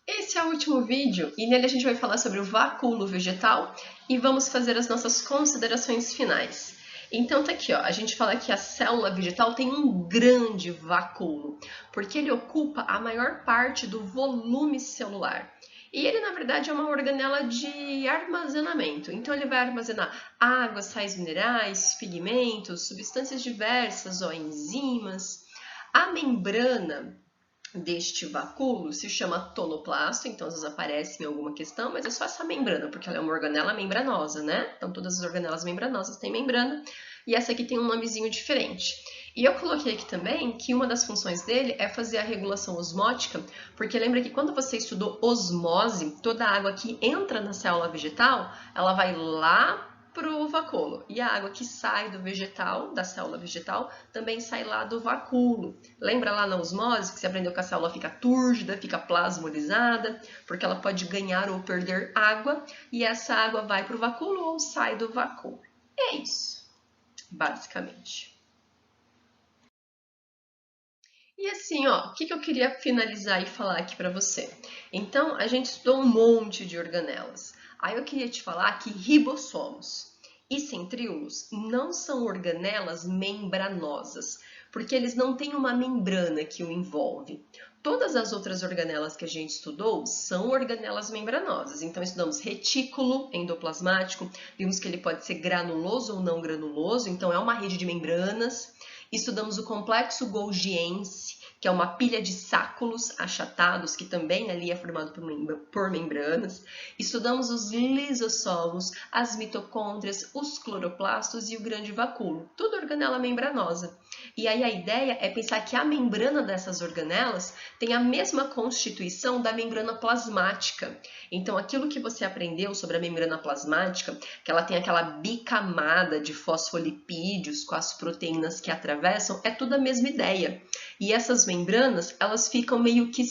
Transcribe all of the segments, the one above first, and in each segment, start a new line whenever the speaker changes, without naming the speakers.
Esse é o último vídeo e nele a gente vai falar sobre o vacúolo vegetal e vamos fazer as nossas considerações finais. Então tá aqui, ó, a gente fala que a célula vegetal tem um grande vacúolo, porque ele ocupa a maior parte do volume celular. E ele, na verdade, é uma organela de armazenamento. Então ele vai armazenar água, sais minerais, pigmentos, substâncias diversas, ó, enzimas. A membrana deste vacúolo se chama tonoplasto, então às vezes aparece em alguma questão, mas é só essa membrana, porque ela é uma organela membranosa, né? Então todas as organelas membranosas têm membrana, e essa aqui tem um nomezinho diferente. E eu coloquei aqui também que uma das funções dele é fazer a regulação osmótica, porque lembra que quando você estudou osmose, toda a água que entra na célula vegetal, ela vai lá para o vacúolo. E a água que sai do vegetal, da célula vegetal, também sai lá do vacúolo. Lembra lá na osmose que você aprendeu que a célula fica túrgida, fica plasmolizada, porque ela pode ganhar ou perder água, e essa água vai para o vacúolo ou sai do vacúolo. É isso, basicamente. E assim, ó, o que eu queria finalizar e falar aqui para você? Então, a gente estudou um monte de organelas. Aí eu queria te falar que ribossomos e centríolos não são organelas membranosas, porque eles não têm uma membrana que o envolve. Todas as outras organelas que a gente estudou são organelas membranosas. Então, estudamos retículo endoplasmático, vimos que ele pode ser granuloso ou não granuloso, então é uma rede de membranas. Estudamos o complexo golgiense, que é uma pilha de sáculos achatados, que também ali é formado por membranas. Estudamos os lisossomos, as mitocôndrias, os cloroplastos e o grande vacúolo, tudo organela membranosa. E aí a ideia é pensar que a membrana dessas organelas tem a mesma constituição da membrana plasmática. Então, aquilo que você aprendeu sobre a membrana plasmática, que ela tem aquela bicamada de fosfolipídios com as proteínas que atravessam, é tudo a mesma ideia. E essas membranas, elas ficam meio que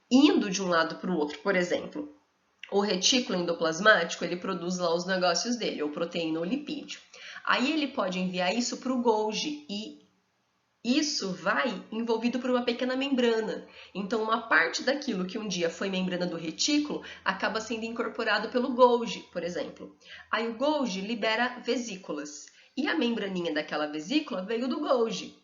indo de um lado para o outro. Por exemplo, o retículo endoplasmático, ele produz lá os negócios dele, ou proteína ou lipídio. Aí ele pode enviar isso para o Golgi e isso vai envolvido por uma pequena membrana. Então, uma parte daquilo que um dia foi membrana do retículo acaba sendo incorporado pelo Golgi, por exemplo. Aí o Golgi libera vesículas. E a membraninha daquela vesícula veio do Golgi.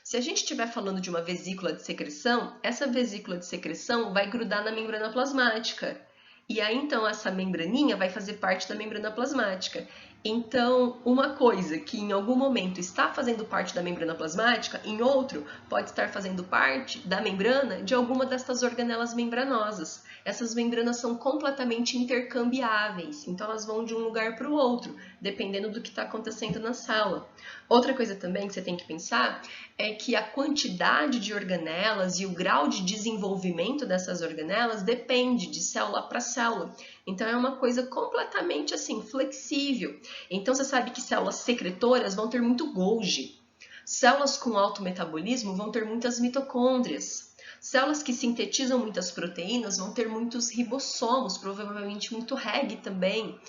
Se a gente estiver falando de uma vesícula de secreção, essa vesícula de secreção vai grudar na membrana plasmática. E aí, então, essa membraninha vai fazer parte da membrana plasmática. Então, uma coisa que em algum momento está fazendo parte da membrana plasmática, em outro pode estar fazendo parte da membrana de alguma destas organelas membranosas. Essas membranas são completamente intercambiáveis, então elas vão de um lugar para o outro, dependendo do que está acontecendo na célula. Outra coisa também que você tem que pensar é que a quantidade de organelas e o grau de desenvolvimento dessas organelas depende de célula para célula. Então é uma coisa completamente assim flexível. Então você sabe que células secretoras vão ter muito Golgi. Células com alto metabolismo vão ter muitas mitocôndrias. Células que sintetizam muitas proteínas vão ter muitos ribossomos, provavelmente muito Reg também.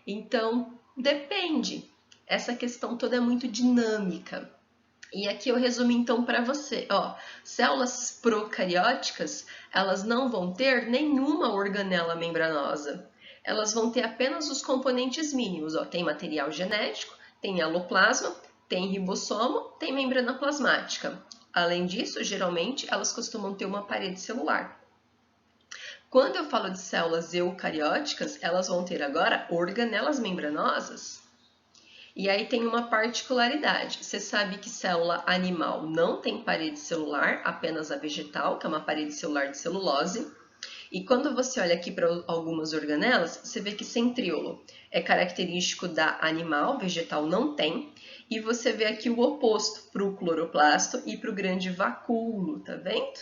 Então depende. Essa questão toda é muito dinâmica. E aqui eu resumi então para você, ó, células procarióticas, elas não vão ter nenhuma organela membranosa. Elas vão ter apenas os componentes mínimos, ó, tem material genético, tem aloplasma, tem ribossomo, tem membrana plasmática. Além disso, geralmente, elas costumam ter uma parede celular. Quando eu falo de células eucarióticas, elas vão ter agora organelas membranosas. E aí tem uma particularidade. Você sabe que célula animal não tem parede celular, apenas a vegetal, que é uma parede celular de celulose. E quando você olha aqui para algumas organelas, você vê que centríolo é característico da animal, vegetal não tem. E você vê aqui o oposto para o cloroplasto e para o grande vacúolo, tá vendo?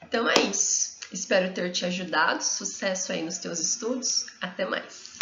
Então é isso. Espero ter te ajudado. Sucesso aí nos teus estudos. Até mais!